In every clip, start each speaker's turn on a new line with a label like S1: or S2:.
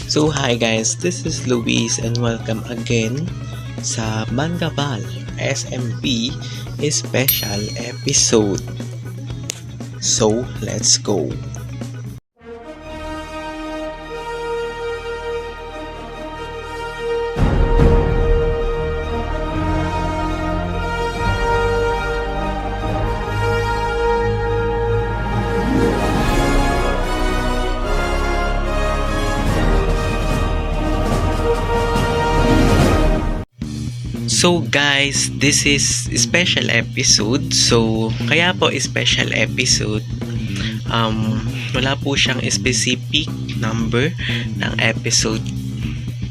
S1: So hi guys, this is Luis and welcome again sa Mangaval SMP special episode. So let's go. So guys, this is special episode. So kaya po special episode, wala po siyang specific number ng episode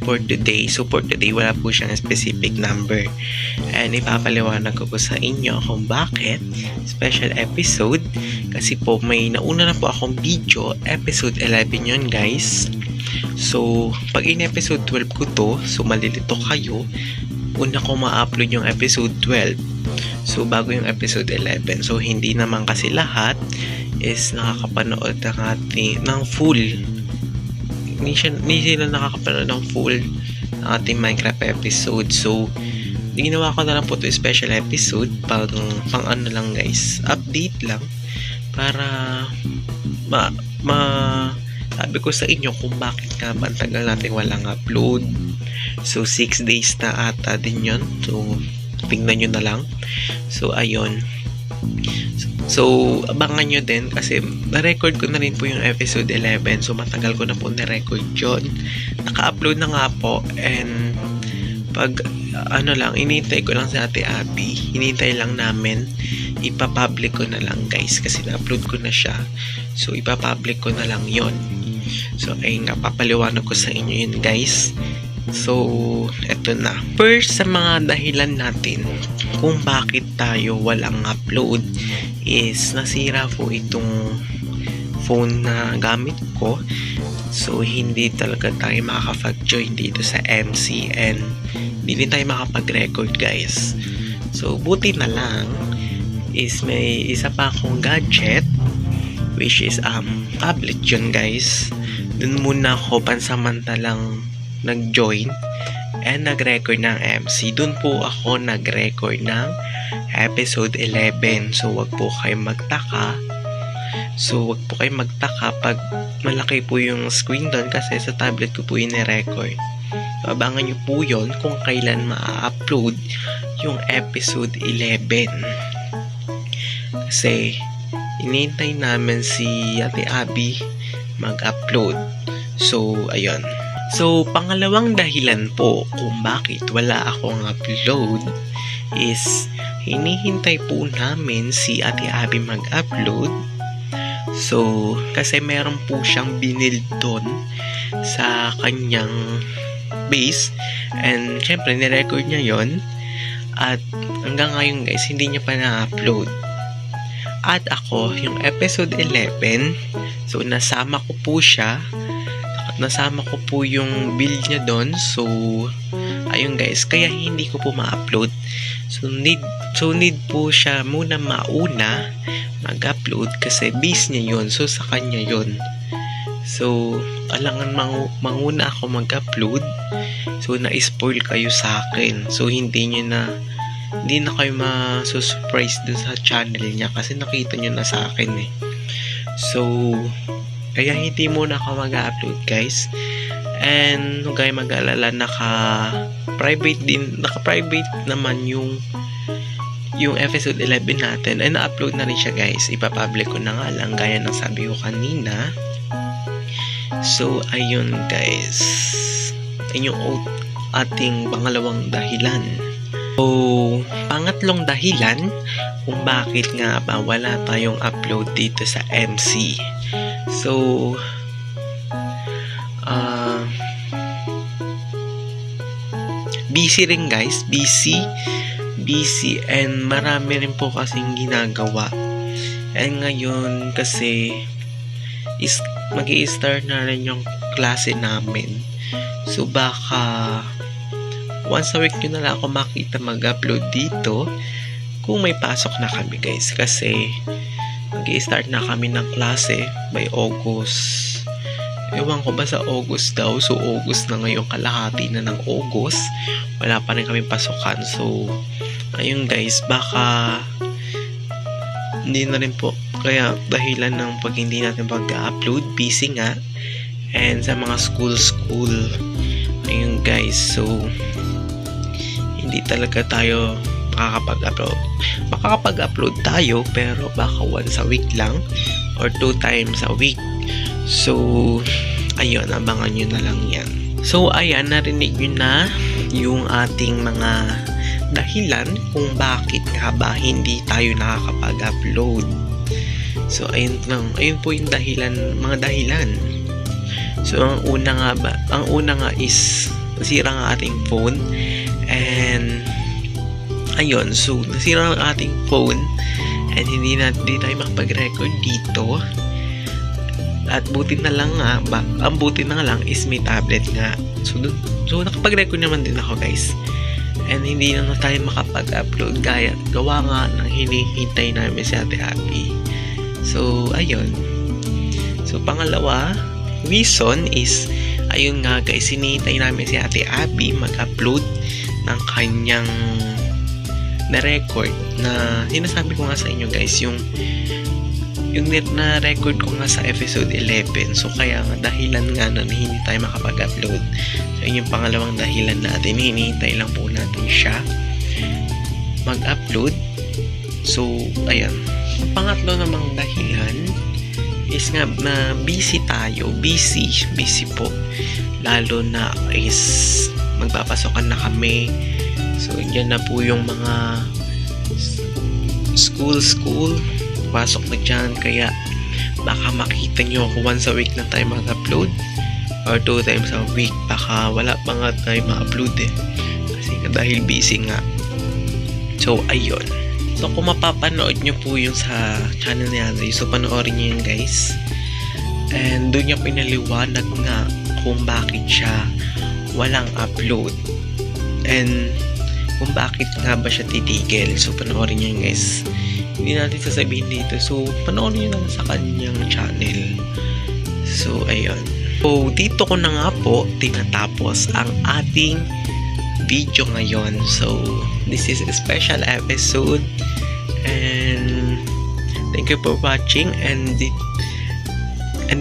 S1: for today. So for today, wala po siyang specific number. And ipapaliwanag ko po sa inyo kung bakit special episode. Kasi po may nauna na po akong video, episode 11 yun guys. So pag in episode 12 ko to, so malilito kayo, una ko ma-upload yung episode 12. So, bago yung episode 11. So, hindi naman kasi lahat is nakakapanood ng full. Hindi sila nakakapanood ng full ng ating Minecraft episode. So, ginawa ko na lang po ito special episode pang ano lang guys. Update lang para sabi ko sa inyo kung bakit nga ba ang tagal natin walang upload. So 6 days na ata din yun. So tingnan nyo na lang. So ayun. So abangan nyo din kasi na-record ko na rin po yung episode 11. So matagal ko na po na-record yun. Naka-upload na nga po. And pag inintay ko lang si Ate Abby. Hinintay lang namin. Ipapublic ko na lang guys kasi na-upload ko na siya. So ipapublic ko na lang yon. So ayun nga, papaliwanag ko sa inyo yun guys. So eto na. First sa mga dahilan natin kung bakit tayo walang upload is nasira po itong phone na gamit ko. So hindi talaga tayo makakapag-join dito sa MC and hindi din tayo makapag-record guys. So buti na lang is may isa pa akong gadget which is tablet yun guys. Dun muna ako pansamantalang nag-join and nag-record ng MC. Dun po ako nag-record ng episode 11. So wag po kayong magtaka. Pag malaki po yung screen dun kasi sa tablet ko po i-record. So abangan nyo po yun kung kailan ma-upload yung episode 11. Kasi inintay namin si Ate Abby mag-upload. So, ayun. So, pangalawang dahilan po kung bakit wala akong upload is hinihintay po namin si Ate Abby mag-upload. So, kasi meron po siyang binild doon sa kanyang base and syempre nirecord niya yon at hanggang ngayon guys hindi niya pa na-upload. At ako, yung episode 11, so nasama ko po siya. Nasama ko po yung build niya doon. So, ayun guys, kaya hindi ko po ma-upload. So need po siya muna mauna mag-upload kasi base niya yun. So, sa kanya yun. So, alangan manguna ako mag-upload. So, na-spoil kayo sa akin. So, hindi na kayo ma-surprise dun sa channel niya kasi nakita nyo na sa akin eh. So, kaya hindi muna ako mag-upload guys. And huwag kayo mag-alala, naka-private naman yung episode 11 natin. And na-upload na rin siya guys. Ipapublic ko na nga lang gaya ng sabi ko kanina. So, ayun guys. Ayun yung ating pangalawang dahilan. So, pangatlong dahilan kung bakit nga ba wala tayong upload dito sa MC. So, busy rin guys. Busy and marami rin po kasing ginagawa. And ngayon kasi mag-i-start na rin yung klase namin. So, baka once a week nyo na lang ako makita mag-upload dito kung may pasok na kami guys kasi mag-i-start na kami ng klase by August ewan ko ba sa August daw. So, August na ngayon, kalahati na ng August. Wala pa rin kami pasukan. So, ayun guys, baka hindi na rin po. Kaya, dahilan ng pag hindi natin pag-upload, busy nga. And sa mga school. Ayun guys, so, hindi talaga tayo makakapag-upload tayo, pero baka once a week lang or 2 times a week. So, ayun, abangan nyo na lang yan. So, ayan, narinig nyo na yung ating mga dahilan kung bakit nga ba hindi tayo nakakapag-upload. So, ayun po yung mga dahilan. So, ang una nga is nasira ang ating phone. And ayun, so nasira ang ating phone and hindi tayo makapag-record dito. At buti na lang is may tablet nga. So nakapag-record naman din ako guys. And hindi na tayo makapag-upload gawa nga ng hinihintay namin si Ate Abby. So ayun. So pangalawa reason is, ayun nga guys, hinihintay namin si Ate Abby mag-upload ng kanyang na-record na sinasabi ko nga sa inyo guys, yung na-record ko nga sa episode 11. So kaya nga dahilan nga na hindi tayo makapag-upload. So yun yung pangalawang dahilan natin, hinihintay lang po natin siya mag-upload. So ayan, ang pangatlo namang dahilan is nga na busy po, lalo na is magpapasokan na kami. So yan na po yung mga school pasok na dyan, kaya baka makita nyo ako once a week na tayo mag-upload or 2 times a week. Baka wala pa nga tayo ma-upload kasi dahil busy nga. So ayun, so kung mapapanood nyo po yung sa channel ni Andre, so panoorin nyo yun guys. And doon niya pinaliwanag nga kung bakit siya walang upload and kung bakit nga ba siya titigil. So panoorin nyo yun guys, hindi natin sasabihin dito. So panoorin nyo lang sa kanyang channel. So ayun, so dito ko na nga po tinatapos ang ating video ngayon. So this is a special episode and thank you for watching. And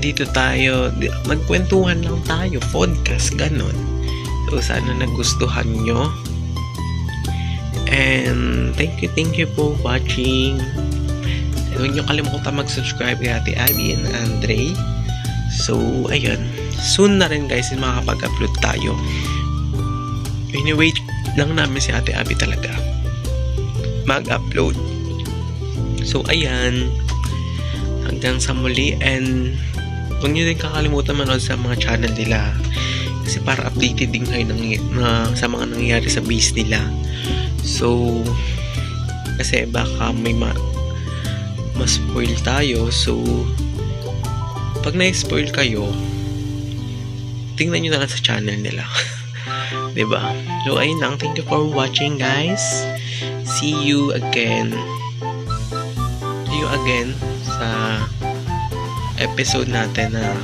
S1: dito tayo magkwentuhan lang tayo, podcast, ganon. So sana nagustuhan nyo. And thank you for watching. And huwag nyo kalimutan mag-subscribe kay Ate Abby and Andre. So ayun, soon na rin guys makakapag-upload tayo. Anyway, lang namin si Ate Abby talaga mag-upload. So ayan, hanggang sa muli. And huwag nyo din kakalimutan manood sa mga channel nila kasi para updated din kayo sa mga nangyayari sa base nila. So kasi baka may ma-spoil tayo. So pag na-spoil kayo, tingnan nyo na lang sa channel nila. Diba? So ayun lang, thank you for watching guys. See you again sa episode natin na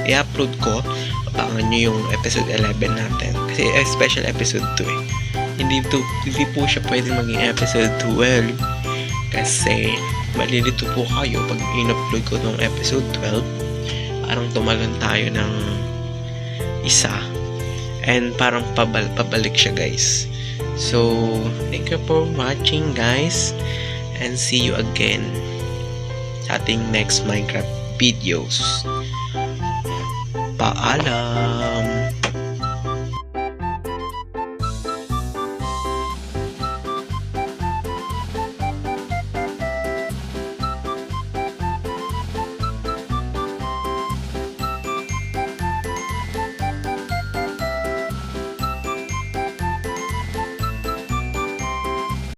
S1: i-upload ko. Abangan nyo yung episode 11 natin kasi special episode 2 Hindi po siya pwedeng maging episode 12 kasi malilito po kayo pag in-upload ko ng episode 12. Parang tumalon tayo ng isa and parang pabalik siya guys. So thank you for watching guys and see you again sa ating next Minecraft videos. Paalam!